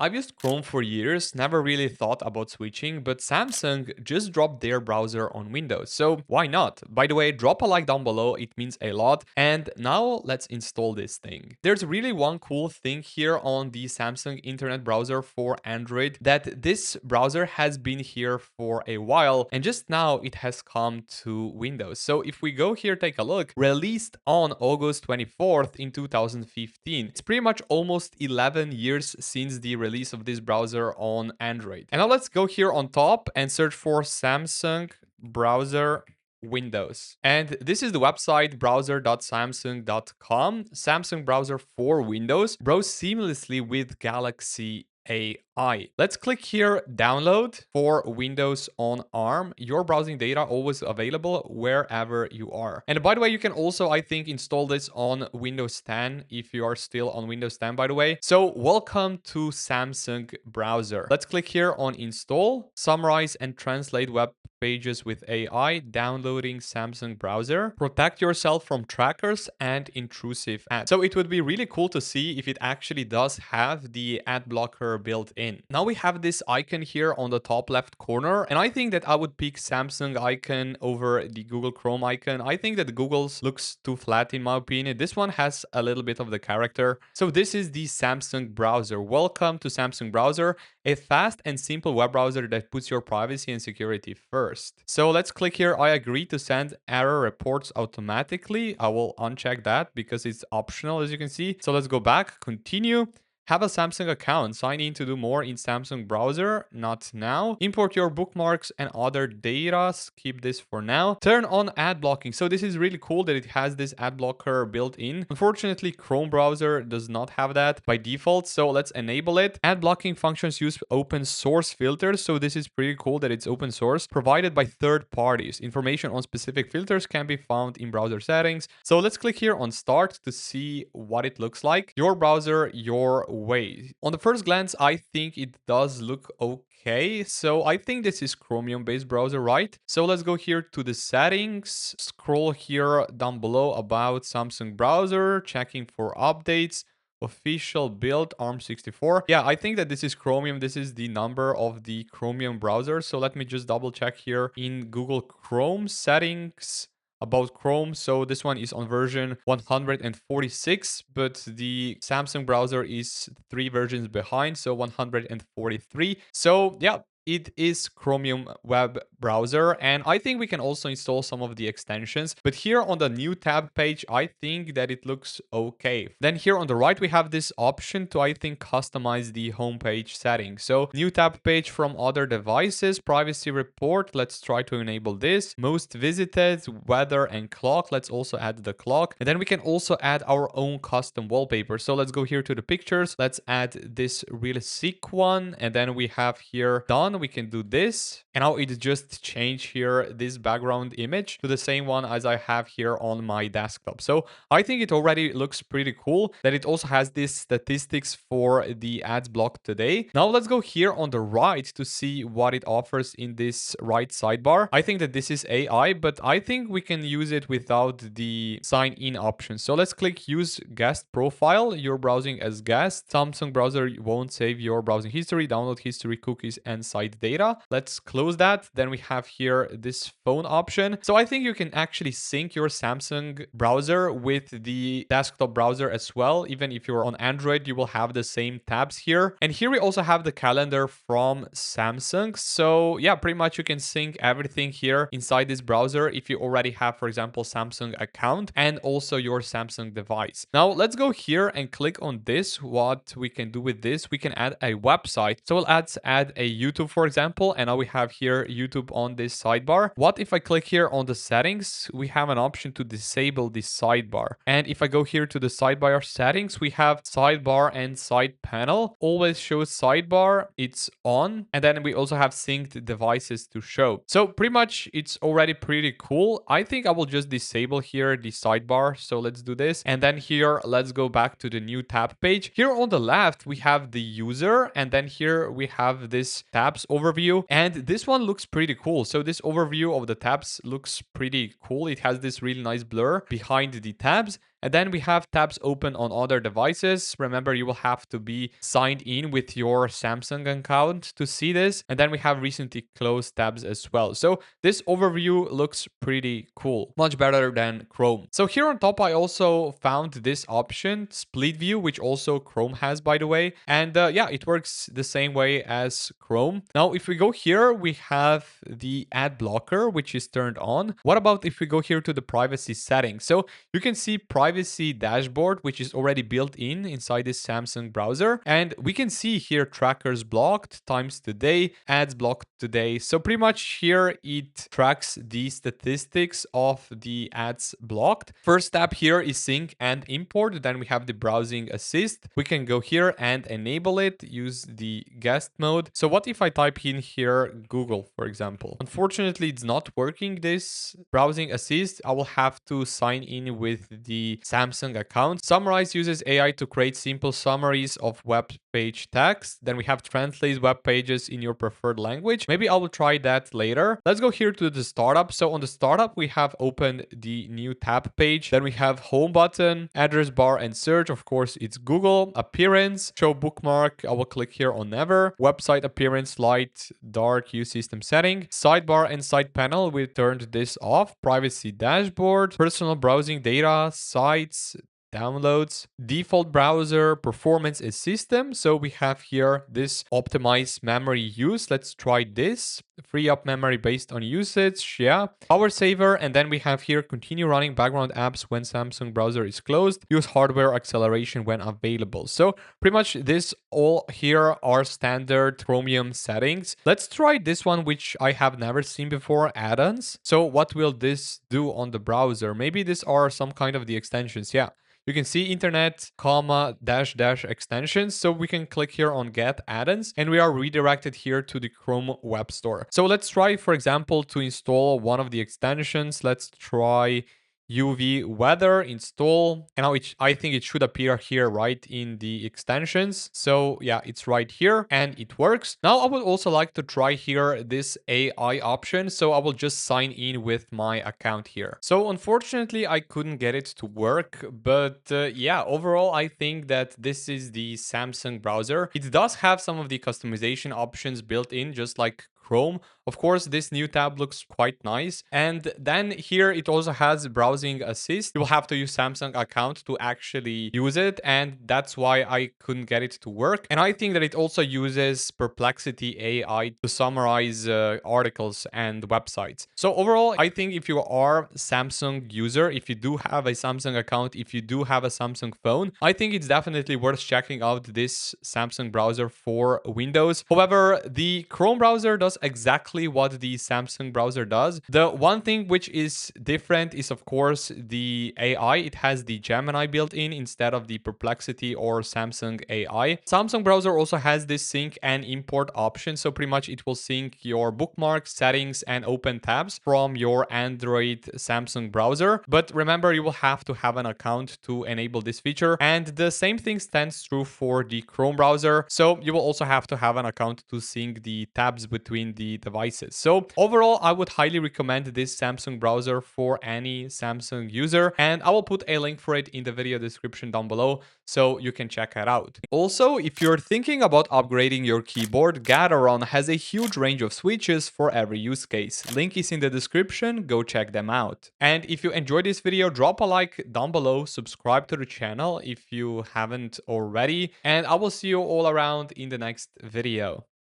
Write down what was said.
I've used Chrome for years, never really thought about switching, but Samsung just dropped their browser on Windows, so why not? By the way, drop a like down below, it means a lot. And now let's install this thing. There's really one cool thing here on the Samsung Internet Browser for Android, that this browser has been here for a while, and just now it has come to Windows. So if we go here, take a look, released on August 24th in 2015. It's pretty much almost 11 years since the release of this browser on Android. And now let's go here on top and search for Samsung browser Windows. And this is the website browser.samsung.com. Samsung browser for Windows. Browse seamlessly with Galaxy AI. Let's click here, download for Windows on ARM. Your browsing data always available wherever you are. And by the way, you can also, I think, install this on Windows 10 if you are still on Windows 10, by the way. So welcome to Samsung browser. Let's click here on install, summarize and translate web pages with AI, downloading Samsung browser. Protect yourself from trackers and intrusive ads. So it would be really cool to see if it actually does have the ad blocker built in. Now we have this icon here on the top left corner, and I think that I would pick Samsung icon over the Google Chrome icon. I think that Google's looks too flat in my opinion. This one has a little bit of the character. So this is the Samsung browser. Welcome to Samsung browser, a fast and simple web browser that puts your privacy and security first. So let's click here. I agree to send error reports automatically. I will uncheck that because it's optional, as you can see. So let's go back, continue. Have a Samsung account. Sign in to do more in Samsung browser. Not now. Import your bookmarks and other data. Skip this for now. Turn on ad blocking. So this is really cool that it has this ad blocker built in. Unfortunately, Chrome browser does not have that by default. So let's enable it. Ad blocking functions use open source filters. So this is pretty cool that it's open source, provided by third parties. Information on specific filters can be found in browser settings. So let's click here on start to see what it looks like. Your browser, your way. On the first glance, I think it does look okay. So I think this is Chromium based browser, right? So let's go here to the settings, scroll here down below about Samsung browser, checking for updates. Official build ARM64. Yeah, I think that this is Chromium. This is the number of the Chromium browser. So let me just double check here in Google Chrome settings about Chrome. So this one is on version 146, but the Samsung browser is 3 versions behind, so 143. So yeah, it is Chromium web browser, and I think we can also install some of the extensions. But here on the new tab page, I think that it looks okay. Then here on the right, we have this option to, I think, customize the homepage settings. So new tab page from other devices, privacy report. Let's try to enable this. Most visited, weather and clock. Let's also add the clock. And then we can also add our own custom wallpaper. So let's go here to the pictures. Let's add this really sick one. And then we have here done. We can do this, and now it just changed here this background image to the same one as I have here on my desktop. So I think it already looks pretty cool that it also has this statistics for the ads blocked today. Now let's go here on the right to see what it offers in this right sidebar. I think that this is AI, but I think we can use it without the sign in option. So let's click use guest profile. You're browsing as guest. Samsung browser won't save your browsing history, download history, cookies, and site data. Let's close that. Then we have here this phone option. So I think you can actually sync your Samsung browser with the desktop browser as well. Even if you're on Android, you will have the same tabs here. And here we also have the calendar from Samsung. So yeah, pretty much you can sync everything here inside this browser if you already have, for example, Samsung account and also your Samsung device. Now let's go here and click on this. What we can do with this, we can add a website. So we'll add a YouTube, for example, and now we have here YouTube on this sidebar. What if I click here on the settings? We have an option to disable the sidebar. And if I go here to the sidebar settings, we have sidebar and side panel. Always shows sidebar, it's on. And then we also have synced devices to show. So pretty much it's already pretty cool. I think I will just disable here the sidebar. So let's do this. And then here, let's go back to the new tab page. Here on the left, we have the user. And then here we have this tabs overview, and this one looks pretty cool. So this overview of the tabs looks pretty cool. It has this really nice blur behind the tabs. And then we have tabs open on other devices. Remember, you will have to be signed in with your Samsung account to see this. And then we have recently closed tabs as well. So this overview looks pretty cool, much better than Chrome. So here on top, I also found this option, split view, which also Chrome has, by the way. And yeah, it works the same way as Chrome. Now, if we go here, we have the ad blocker, which is turned on. What about if we go here to the privacy settings? So you can see privacy dashboard, which is already built in inside this Samsung browser. And we can see here trackers blocked, times today, ads blocked today. So pretty much here it tracks the statistics of the ads blocked. First tab here is sync and import. Then we have the browsing assist. We can go here and enable it, use the guest mode. So what if I type in here Google, for example? Unfortunately, it's not working, this browsing assist. I will have to sign in with the Samsung account. Summarize uses AI to create simple summaries of web page text. Then we have translate web pages in your preferred language. Maybe I will try that later. Let's go here to the startup. So on the startup, we have opened the new tab page. Then we have home button, address bar and search. Of course, it's Google. Appearance, show bookmark. I will click here on never. Website appearance, light, dark, use system setting. Sidebar and side panel, we turned this off. Privacy dashboard, personal browsing data, sites, downloads, default browser, performance is system. So we have here this optimize memory use. Let's try this. Free up memory based on usage. Yeah. Power saver. And then we have here continue running background apps when Samsung browser is closed. Use hardware acceleration when available. So pretty much this all here are standard Chromium settings. Let's try this one, which I have never seen before, add-ons. So what will this do on the browser? Maybe these are some kind of the extensions. Yeah. You can see internet, comma, dash, dash extensions. So we can click here on get add-ins and we are redirected here to the Chrome Web Store. So let's try, for example, to install one of the extensions. Let's try UV weather install, and now I think it should appear here right in the extensions. So yeah, it's right here and it works. Now I would also like to try here this AI option. So I will just sign in with my account here. So unfortunately I couldn't get it to work, but yeah, overall I think that this is the Samsung browser. It does have some of the customization options built in, just like Chrome. Of course, this new tab looks quite nice. And then here it also has browsing assist. You will have to use Samsung account to actually use it. And that's why I couldn't get it to work. And I think that it also uses Perplexity AI to summarize articles and websites. So overall, I think if you are Samsung user, if you do have a Samsung account, if you do have a Samsung phone, I think it's definitely worth checking out this Samsung browser for Windows. However, the Chrome browser does exactly what the Samsung browser does. The one thing which is different is, of course, the AI. It has the Gemini built in instead of the Perplexity or Samsung AI. Samsung browser also has this sync and import option. So pretty much it will sync your bookmarks, settings, and open tabs from your Android Samsung browser. But remember, you will have to have an account to enable this feature. And the same thing stands true for the Chrome browser. So you will also have to have an account to sync the tabs between the devices. So overall, I would highly recommend this Samsung browser for any Samsung user, and I will put a link for it in the video description down below so you can check it out. Also, if you're thinking about upgrading your keyboard, Gateron has a huge range of switches for every use case. Link is in the description, go check them out. And if you enjoyed this video, drop a like down below, subscribe to the channel if you haven't already, and I will see you all around in the next video.